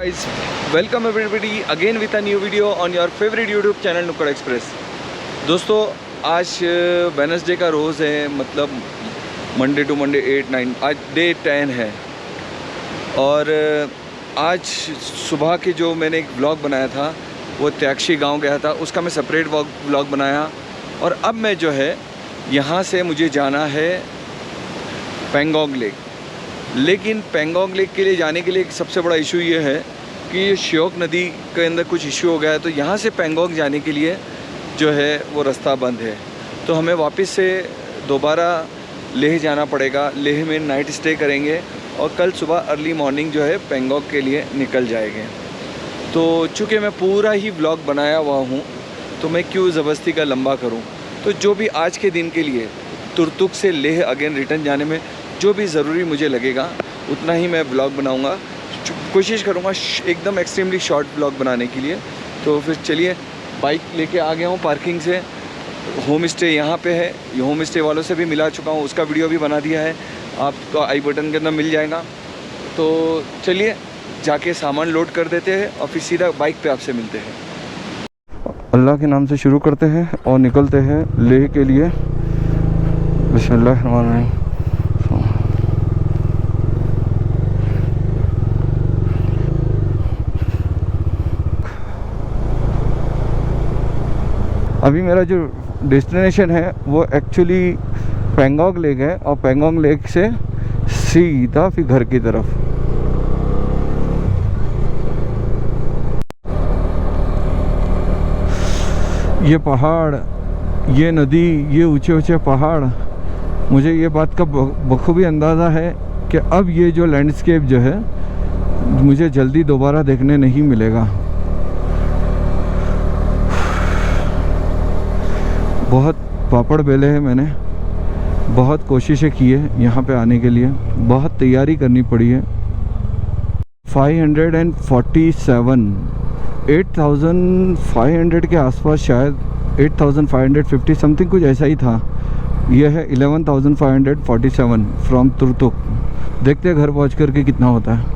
guys, welcome everybody again with a new video on your favorite YouTube channel नुक्कड़ express. दोस्तों आज Wednesday का रोज़ है, मतलब मंडे टू मंडे 8-9, आज डे 10 है। और आज सुबह के जो मैंने एक ब्लॉग बनाया था वो त्याक्षी गांव गया था, उसका मैं सेपरेट ब्लॉग बनाया। और अब मैं जो है यहाँ से मुझे जाना है पेंगोंग लेक। लेकिन पेंगोंग लेक के लिए जाने के लिए एक सबसे बड़ा इशू ये है कि ये श्योक नदी के अंदर कुछ इशू हो गया है, तो यहाँ से पेंगोंग जाने के लिए जो है वो रास्ता बंद है। तो हमें वापस से दोबारा लेह जाना पड़ेगा। लेह में नाइट स्टे करेंगे और कल सुबह अर्ली मॉर्निंग जो है पेंगोंग के लिए निकल जाएंगे। तो चूँकि मैं पूरा ही ब्लॉग बनाया हुआ हूँ तो मैं क्यों ज़बरदस्ती का लंबा करूँ। तो जो भी आज के दिन के लिए तुरतुक से लेह अगेन रिटर्न जाने में जो भी ज़रूरी मुझे लगेगा उतना ही मैं ब्लॉग बनाऊंगा। कोशिश करूंगा एकदम एक्सट्रीमली शॉर्ट ब्लॉग बनाने के लिए। तो फिर चलिए, बाइक लेके आ गया हूं पार्किंग से। होम स्टे यहाँ पे है, ये होम स्टे वालों से भी मिला चुका हूँ, उसका वीडियो भी बना दिया है, आपको आई बटन के अंदर मिल जाएगा। तो चलिए जाके सामान लोड कर देते हैं और फिर सीधा बाइक पे आपसे मिलते हैं। अल्लाह के नाम से शुरू करते हैं और निकलते हैं लेह के लिए। बिस्मिल्लाह। अभी मेरा जो डेस्टिनेशन है वो एक्चुअली पेंगोंग लेक है और पेंगोंग लेक से सीधा फिर घर की तरफ। ये पहाड़, ये नदी, ये ऊंचे ऊंचे पहाड़, मुझे ये बात का बखूबी अंदाज़ा है कि अब ये जो लैंडस्केप जो है मुझे जल्दी दोबारा देखने नहीं मिलेगा। बहुत पापड़ बेले हैं मैंने, बहुत कोशिशें की है यहाँ पे आने के लिए, बहुत तैयारी करनी पड़ी है। 547, 8500 के आसपास, शायद 8550 समथिंग कुछ ऐसा ही था। यह है 11547 फ्रॉम तुरतुक। देखते हैं घर पहुँच करके कितना होता है।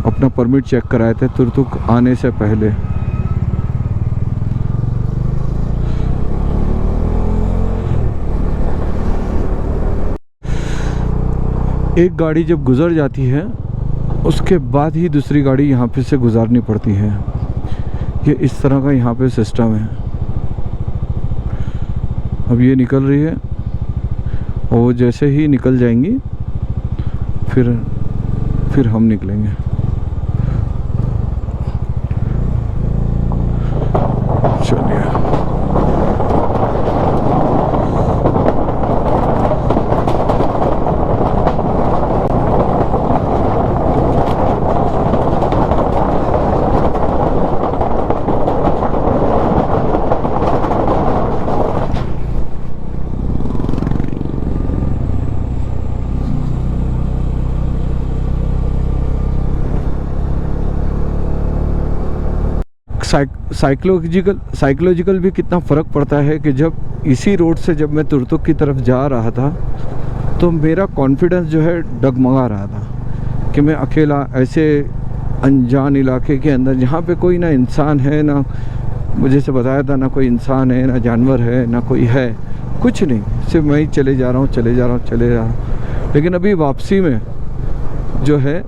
अपना परमिट चेक कराए थे तुरतुक आने से पहले। एक गाड़ी जब गुजर जाती है उसके बाद ही दूसरी गाड़ी यहाँ पे से गुजारनी पड़ती है। ये इस तरह का यहाँ पे सिस्टम है। अब ये निकल रही है और जैसे ही निकल जाएंगी फिर हम निकलेंगे। साइकोलॉजिकल भी कितना फ़र्क पड़ता है कि जब इसी रोड से जब मैं तुरतुक की तरफ जा रहा था तो मेरा कॉन्फिडेंस जो है डगमगा रहा था कि मैं अकेला ऐसे अनजान इलाके के अंदर, जहाँ पे कोई ना इंसान है, ना मुझे से बताया था ना कोई इंसान है, ना जानवर है, ना कोई है, कुछ नहीं, सिर्फ मैं ही चले जा रहा हूँ। लेकिन अभी वापसी में जो है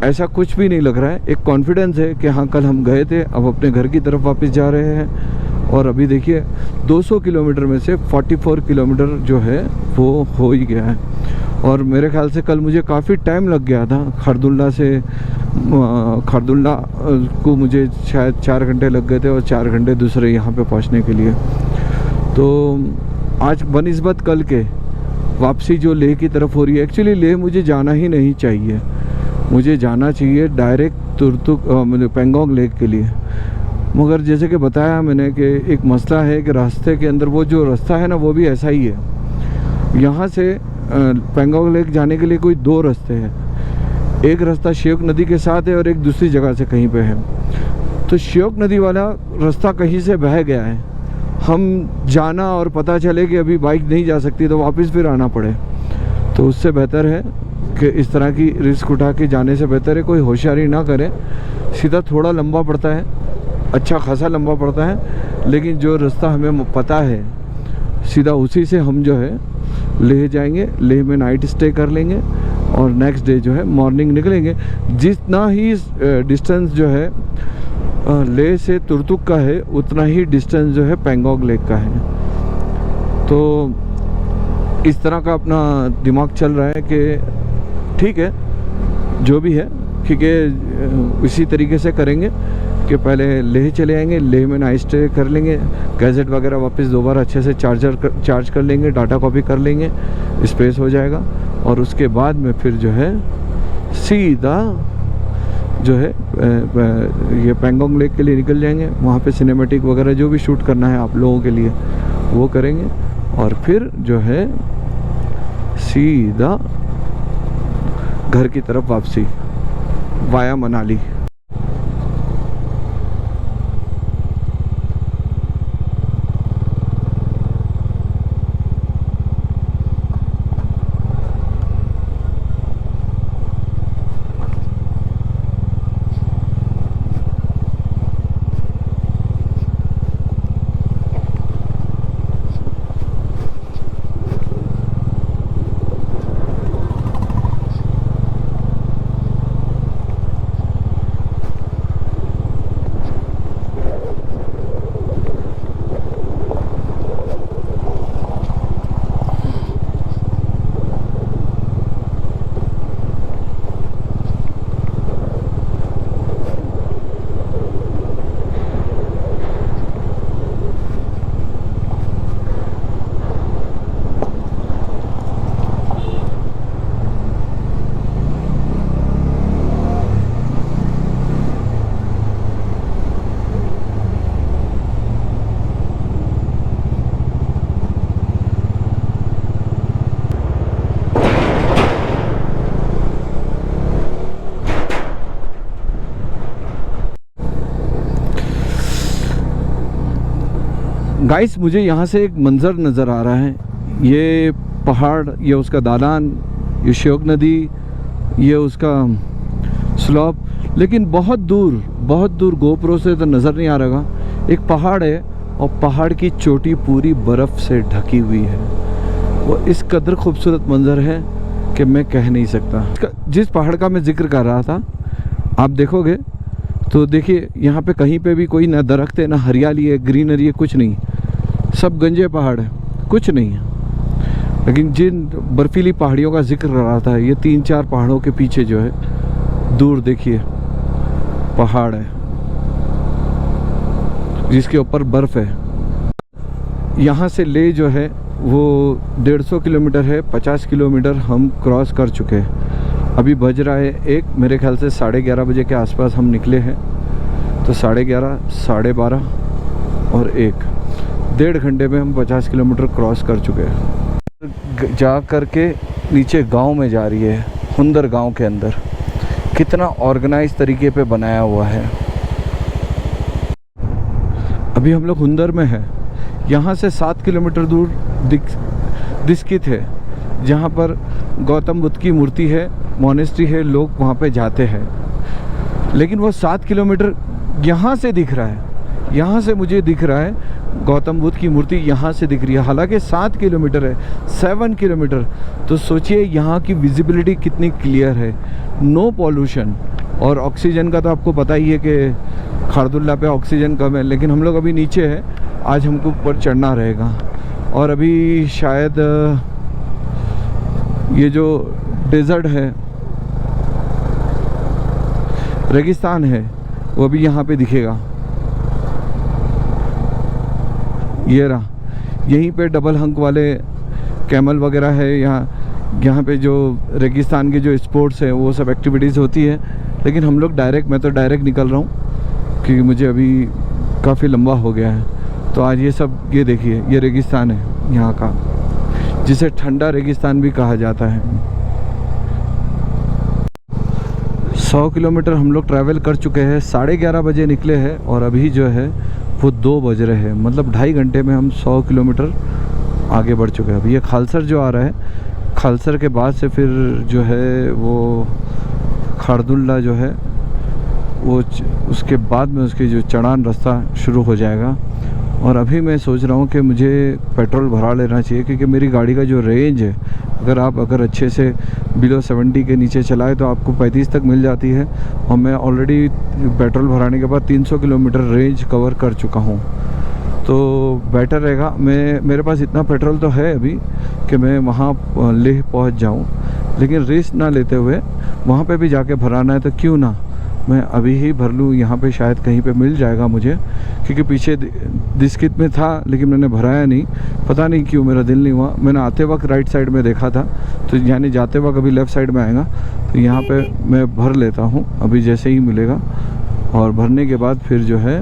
ऐसा कुछ भी नहीं लग रहा है। एक कॉन्फिडेंस है कि हाँ, कल हम गए थे, अब अपने घर की तरफ वापस जा रहे हैं। और अभी देखिए 200 किलोमीटर में से 44 किलोमीटर जो है वो हो ही गया है। और मेरे ख्याल से कल मुझे काफ़ी टाइम लग गया था। खरदुल्ला को मुझे शायद 4 घंटे लग गए थे और 4 घंटे दूसरे यहाँ पे पहुँचने के लिए। तो आज बनिस्बत कल के वापसी जो लेह की तरफ हो रही है, एक्चुअली लेह मुझे जाना ही नहीं चाहिए, मुझे जाना चाहिए डायरेक्ट तुरतुक मतलब पेंगोंग लेक के लिए। मगर जैसे कि बताया मैंने कि एक मसला है कि रास्ते के अंदर वो जो रास्ता है ना वो भी ऐसा ही है। यहाँ से पेंगोंग लेक जाने के लिए कोई 2 रास्ते हैं। एक रास्ता श्योक नदी के साथ है और एक दूसरी जगह से कहीं पे है। तो श्योक नदी वाला रास्ता कहीं से बह गया है, हम जाना और पता चले कि अभी बाइक नहीं जा सकती तो वापस फिर आना पड़े। तो उससे बेहतर है कि इस तरह की रिस्क उठा के जाने से बेहतर है कोई होशियारी ना करे। सीधा थोड़ा लंबा पड़ता है, अच्छा खासा लंबा पड़ता है, लेकिन जो रास्ता हमें पता है सीधा उसी से हम जो है लेह जाएंगे। लेह में नाइट स्टे कर लेंगे और नेक्स्ट डे जो है मॉर्निंग निकलेंगे। जितना ही डिस्टेंस जो है लेह से तुरतुक का है उतना ही डिस्टेंस जो है पेंगोंग लेक का है। तो इस तरह का अपना दिमाग चल रहा है कि ठीक है जो भी है, क्योंकि इसी तरीके से करेंगे कि पहले लेह चले आएंगे, लेह में नाइट स्टे कर लेंगे, गैजेट वगैरह वापस दोबारा अच्छे से चार्ज कर लेंगे, डाटा कॉपी कर लेंगे, स्पेस हो जाएगा। और उसके बाद में फिर जो है सीधा जो है ये पेंगोंग लेक के लिए निकल जाएंगे। वहाँ पे सिनेमैटिक वगैरह जो भी शूट करना है आप लोगों के लिए वो करेंगे और फिर जो है सीधा घर की तरफ वापसी वाया मनाली। गाइस मुझे यहाँ से एक मंज़र नज़र आ रहा है, ये पहाड़, ये उसका दालान, ये श्योक नदी, ये उसका स्लॉप, लेकिन बहुत दूर गोप्रो से तो नज़र नहीं आ रहा। एक पहाड़ है और पहाड़ की चोटी पूरी बर्फ़ से ढकी हुई है। वो इस कदर खूबसूरत मंज़र है कि मैं कह नहीं सकता। जिस पहाड़ का मैं जिक्र कर रहा था आप देखोगे तो देखिए यहाँ पे कहीं पे भी कोई ना दरख्त है, ना हरियाली है, ग्रीनरी है, कुछ नहीं, सब गंजे पहाड़ है, कुछ नहीं है। लेकिन जिन बर्फीली पहाड़ियों का जिक्र कर रहा था, ये 3-4 पहाड़ों के पीछे जो है दूर देखिए पहाड़ है जिसके ऊपर बर्फ़ है। यहाँ से ले जो है वो 150 किलोमीटर है, 50 किलोमीटर हम क्रॉस कर चुके हैं। अभी बज रहा है 1, मेरे ख्याल से 11:30 बजे के आसपास हम निकले हैं। तो 11:30, 12:30 और 1.5 घंटे में हम 50 किलोमीटर क्रॉस कर चुके हैं। जा कर के नीचे गांव में जा रही है, हुंदर गांव के अंदर। कितना ऑर्गेनाइज तरीके पे बनाया हुआ है। अभी हम लोग हुंदर में है। यहाँ से 7 किलोमीटर दूर दिस्कित है, जहाँ पर गौतम बुद्ध की मूर्ति है, मोनेस्ट्री है, लोग वहाँ पे जाते हैं। लेकिन वो 7 किलोमीटर यहाँ से दिख रहा है, यहाँ से मुझे दिख रहा है गौतम बुद्ध की मूर्ति यहाँ से दिख रही है, हालांकि 7 किलोमीटर है, 7 किलोमीटर। तो सोचिए यहाँ की विजिबिलिटी कितनी क्लियर है, नो पॉल्यूशन। और ऑक्सीजन का तो आपको पता ही है कि खारदुल्ला पे ऑक्सीजन कम है, लेकिन हम लोग अभी नीचे है, आज हमको ऊपर चढ़ना रहेगा। और अभी शायद ये जो डेजर्ट है, रेगिस्तान है, वो भी यहाँ पे दिखेगा। ये रहा, यहीं पे डबल हंक वाले कैमल वगैरह है। यहाँ पे जो रेगिस्तान के जो स्पोर्ट्स है वो सब एक्टिविटीज़ होती है। लेकिन हम लोग मैं तो डायरेक्ट निकल रहा हूँ क्योंकि मुझे अभी काफ़ी लंबा हो गया है। तो आज ये देखिए, ये रेगिस्तान है यहाँ का, जिसे ठंडा रेगिस्तान भी कहा जाता है। 100 किलोमीटर हम लोग ट्रैवल कर चुके हैं, 11:30 बजे निकले हैं और अभी जो है वो 2 बज रहे हैं। मतलब 2.5 घंटे में हम 100 किलोमीटर आगे बढ़ चुके हैं। अभी ये खालसर जो आ रहा है, खालसर के बाद से फिर जो है वो खारदुल्ला जो है वो उसके बाद में उसकी जो चढ़ान रास्ता शुरू हो जाएगा। और अभी मैं सोच रहा हूँ कि मुझे पेट्रोल भरा लेना चाहिए, क्योंकि मेरी गाड़ी का जो रेंज है, अगर अच्छे से बिलो 70 के नीचे चलाए तो आपको 35 तक मिल जाती है। और मैं ऑलरेडी पेट्रोल भराने के बाद 300 किलोमीटर रेंज कवर कर चुका हूँ, तो बेटर रहेगा। मेरे पास इतना पेट्रोल तो है अभी कि मैं वहाँ लेह पहुँच जाऊँ, लेकिन रिस्क ना लेते हुए वहाँ पे भी जाके भराना है तो क्यों ना मैं अभी ही भर लूँ। यहाँ पे शायद कहीं पे मिल जाएगा मुझे, क्योंकि पीछे दिस्कित में था लेकिन मैंने भराया नहीं, पता नहीं क्यों मेरा दिल नहीं हुआ। मैंने आते वक्त राइट साइड में देखा था, तो यानी जाते वक्त अभी लेफ़्ट साइड में आएगा, तो यहाँ पे मैं भर लेता हूँ अभी जैसे ही मिलेगा। और भरने के बाद फिर जो है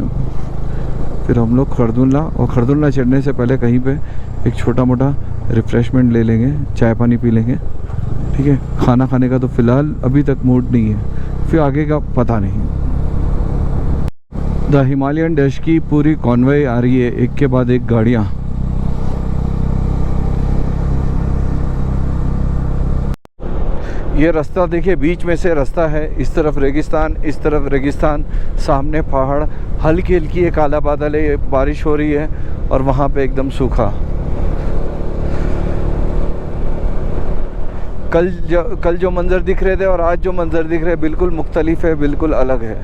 फिर हम लोग खरदुल्ला चढ़ने से पहले कहीं पे एक छोटा मोटा रिफ़्रेशमेंट ले लेंगे, चाय पानी पी लेंगे, ठीक है। खाना खाने का तो फ़िलहाल अभी तक मूड नहीं है, फिर आगे का पता नहीं। द हिमालयन डैश की पूरी कॉन्वॉय आ रही है, एक के बाद एक गाड़ियाँ। ये रास्ता देखिए, बीच में से रास्ता है, इस तरफ रेगिस्तान, इस तरफ रेगिस्तान, सामने पहाड़, हल्की हल्की एक काला बादल है, बारिश हो रही है, और वहाँ पे एकदम सूखा। कल जो मंज़र दिख रहे थे और आज जो मंज़र दिख रहे हैं बिल्कुल मुख्तलिफ है, बिल्कुल अलग है।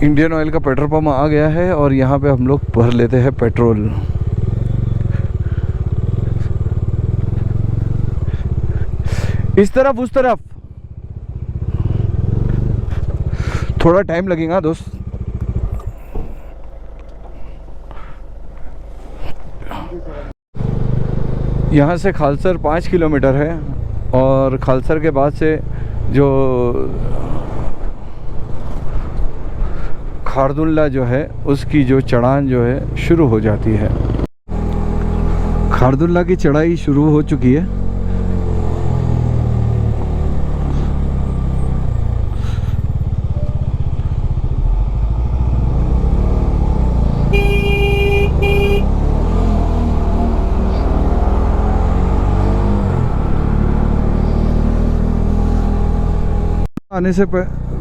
इंडियन ऑयल का पेट्रोल पंप आ गया है और यहाँ पे हम लोग भर लेते हैं पेट्रोल। इस तरफ उस तरफ थोड़ा टाइम लगेगा दोस्त। यहाँ से खालसर 5 किलोमीटर है और खालसर के बाद से जो खारदुल्ला जो है उसकी जो चढ़ान जो है शुरू हो जाती है। खारदुल्ला की चढ़ाई शुरू हो चुकी है।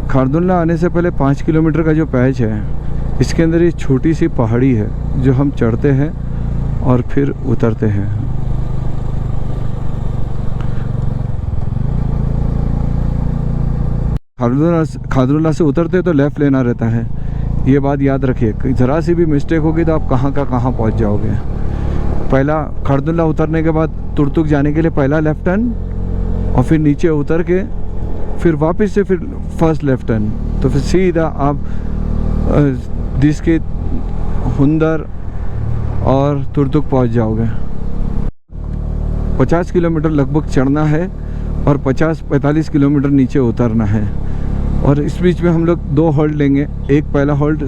खारदुल्ला आने से पहले 5 किलोमीटर का जो पैच है, इसके अंदर ये छोटी सी पहाड़ी है जो हम चढ़ते हैं और फिर उतरते हैं। खारदुल्ला से उतरते तो लेफ़्ट लेना रहता है, ये बात याद रखिए। ज़रा सी भी मिस्टेक होगी तो आप कहाँ का कहाँ पहुँच जाओगे। पहला खारदुल्ला उतरने के बाद तुर्तुक जाने के लिए पहला लेफ़्ट टर्न, और फिर नीचे उतर के फिर वापस से फिर फर्स्ट लेफ्ट टर्न, तो फिर सीधा आप दिस्कित, हुंदर और तुर्तुक पहुंच जाओगे। 50 किलोमीटर लगभग चढ़ना है और 45 किलोमीटर नीचे उतरना है। और इस बीच में हम लोग 2 हॉल्ट लेंगे। एक पहला हॉल्ट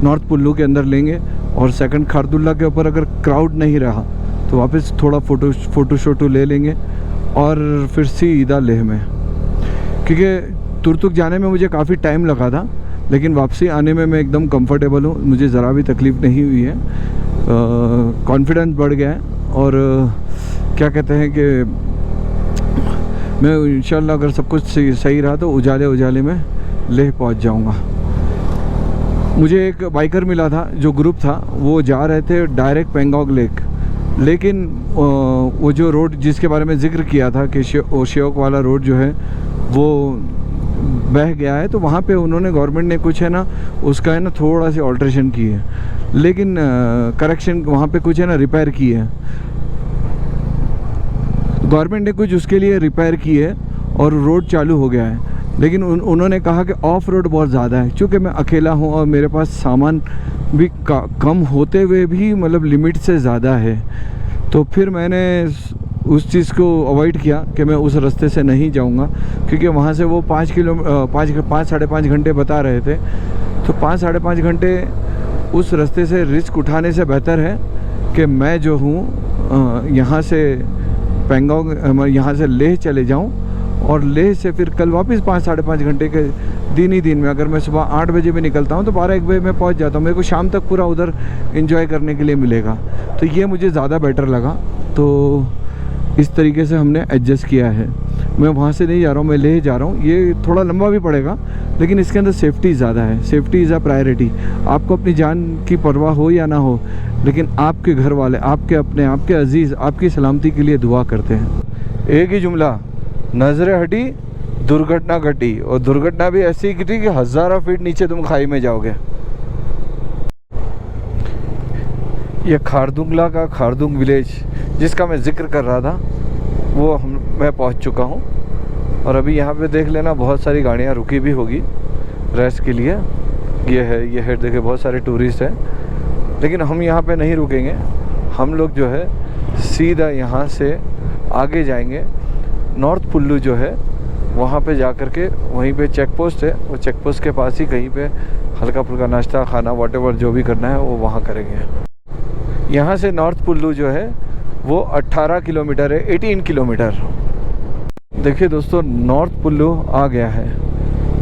नॉर्थ पुल्लू के अंदर लेंगे, और सेकंड खारदुल्ला के ऊपर अगर क्राउड नहीं रहा तो वापस थोड़ा फोटो ले लेंगे और फिर सीधा लेह में। क्योंकि तुर्तुक जाने में मुझे काफ़ी टाइम लगा था, लेकिन वापसी आने में मैं एकदम कंफर्टेबल हूँ, मुझे ज़रा भी तकलीफ़ नहीं हुई है। कॉन्फिडेंस बढ़ गया है और क्या कहते हैं कि मैं इंशाल्लाह अगर सब कुछ सही रहा तो उजाले में लेह पहुँच जाऊँगा। मुझे एक बाइकर मिला था, जो ग्रुप था वो जा रहे थे डायरेक्ट पेंगोंग लेक, लेकिन वो जो रोड जिसके बारे में ज़िक्र किया था कि श्योक वाला रोड जो है वो बह गया है, तो वहाँ पे उन्होंने गवर्नमेंट ने कुछ है ना उसका है ना थोड़ा सी ऑल्ट्रेशन की है, लेकिन करेक्शन वहाँ पे कुछ है ना रिपेयर की है गवर्नमेंट ने, कुछ उसके लिए रिपेयर की है और रोड चालू हो गया है। लेकिन उन्होंने कहा कि ऑफ रोड बहुत ज़्यादा है, चूँकि मैं अकेला हूँ और मेरे पास सामान भी कम होते हुए भी मतलब लिमिट से ज़्यादा है, तो फिर मैंने उस चीज़ को अवॉइड किया कि मैं उस रास्ते से नहीं जाऊंगा, क्योंकि वहाँ से वो 5 साढ़े 5 घंटे बता रहे थे, तो 5 साढ़े 5 घंटे उस रास्ते से रिस्क उठाने से बेहतर है कि मैं जो हूँ यहाँ से पेंगोंग यहाँ से लेह चले जाऊँ और लेह से फिर कल वापस 5 साढ़े 5 घंटे के दिन ही दिन में, अगर मैं सुबह 8 बजे भी निकलता हूँ तो 12-1 बजे मैं पहुँच जाता हूँ, मेरे को शाम तक पूरा उधर एंजॉय करने के लिए मिलेगा, तो ये मुझे ज़्यादा बेटर लगा। तो इस तरीके से हमने एडजस्ट किया है। मैं वहाँ से नहीं जा रहा हूँ, मैं लेह जा रहा हूँ। ये थोड़ा लंबा भी पड़ेगा, लेकिन इसके अंदर सेफ्टी ज़्यादा है, सेफ्टी इज़ अ प्रायोरिटी। आपको अपनी जान की परवाह हो या ना हो, लेकिन आपके घर वाले, आपके अपने, आपके अजीज़ आपकी सलामती के लिए दुआ करते हैं। एक ही जुमला, नज़रें हटी दुर्घटना घटी, और दुर्घटना भी ऐसी घटी कि हज़ारों फीट नीचे तुम खाई में जाओगे। ये खारदुंगला का खारदुंग विलेज जिसका मैं जिक्र कर रहा था वो मैं पहुंच चुका हूं, और अभी यहाँ पे देख लेना बहुत सारी गाड़ियाँ रुकी भी होगी रेस्ट के लिए। ये है देखिए बहुत सारे टूरिस्ट हैं, लेकिन हम यहाँ पे नहीं रुकेंगे। हम लोग जो है सीधा यहाँ से आगे जाएंगे, नॉर्थ पुल्लू जो है वहाँ पे जा कर के वहीं पे चेक पोस्ट है, वो चेक पोस्ट के पास ही कहीं पे हल्का फुल्का नाश्ता खाना व्हाटएवर जो भी करना है वो वहाँ करेंगे। यहाँ से नॉर्थ पुल्लू जो है वो 18 किलोमीटर है, 18 किलोमीटर। देखिए दोस्तों, नॉर्थ पुल्लू आ गया है।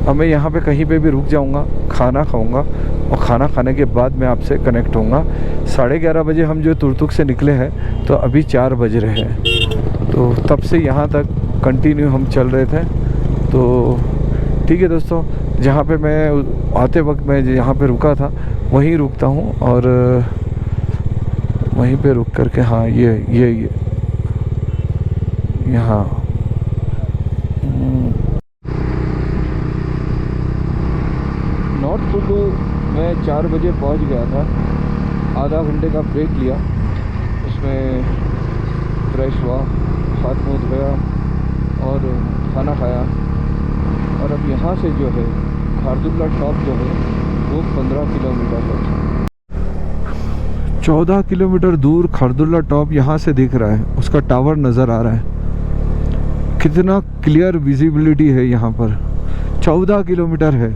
अब मैं यहाँ पे कहीं पे भी रुक जाऊँगा, खाना खाऊँगा, और खाना खाने के बाद मैं आपसे कनेक्ट होऊंगा। 11:30 बजे हम जो तुरतुक से निकले हैं, तो अभी 4 बज रहे हैं, तो तब से यहाँ तक कंटिन्यू हम चल रहे थे। तो ठीक है दोस्तों, जहाँ पे मैं आते वक्त मैं यहाँ पे रुका था वहीं रुकता हूँ, और वहीं पे रुक कर के हाँ ये यहाँ नॉर्थ पुल्लू मैं 4 बजे पहुँच गया था। आधा घंटे का ब्रेक लिया, उसमें फ्रेश हुआ, हाथ मुँह धोया और खाना खाया, और अब यहाँ से जो है खारदुंगला टॉप जो है वो 15 किलोमीटर है। 14 किलोमीटर दूर खारदुंगला टॉप यहाँ से दिख रहा है, उसका टावर नज़र आ रहा है। कितना क्लियर विजिबिलिटी है यहाँ पर, 14 किलोमीटर है।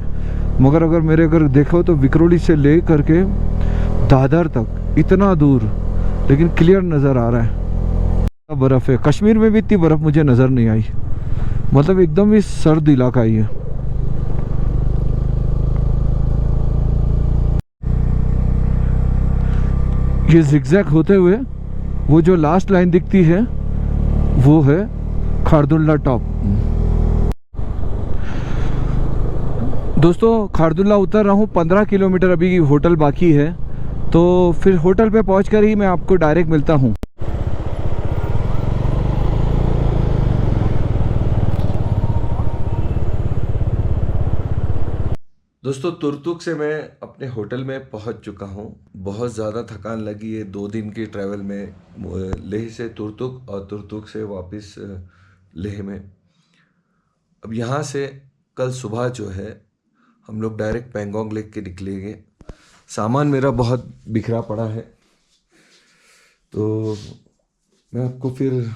मगर अगर मेरे अगर देखो तो विक्रोली से ले करके दादर तक इतना दूर, लेकिन क्लियर नज़र आ रहा है। बर्फ़ है, कश्मीर में भी इतनी बर्फ़ मुझे नज़र नहीं आई, मतलब एकदम ही सर्द इलाका ही है। ये जिगजैग होते हुए वो जो लास्ट लाइन दिखती है वो है खारदुंगला टॉप। दोस्तों खारदुंगला उतर रहा हूँ, 15 किलोमीटर अभी होटल बाकी है, तो फिर होटल पे पहुँचकर ही मैं आपको डायरेक्ट मिलता हूँ। दोस्तों तुरतुक से मैं अपने होटल में पहुंच चुका हूं। बहुत ज़्यादा थकान लगी है 2 दिन की ट्रैवल में, लेह से तुरतुक और तुरतुक से वापस लेह में। अब यहाँ से कल सुबह जो है हम लोग डायरेक्ट पेंगोंग लेक के निकलेंगे। सामान मेरा बहुत बिखरा पड़ा है, तो मैं आपको फिर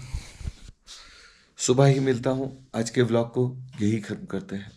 सुबह ही मिलता हूँ। आज के व्लॉग को यही ख़त्म करते हैं।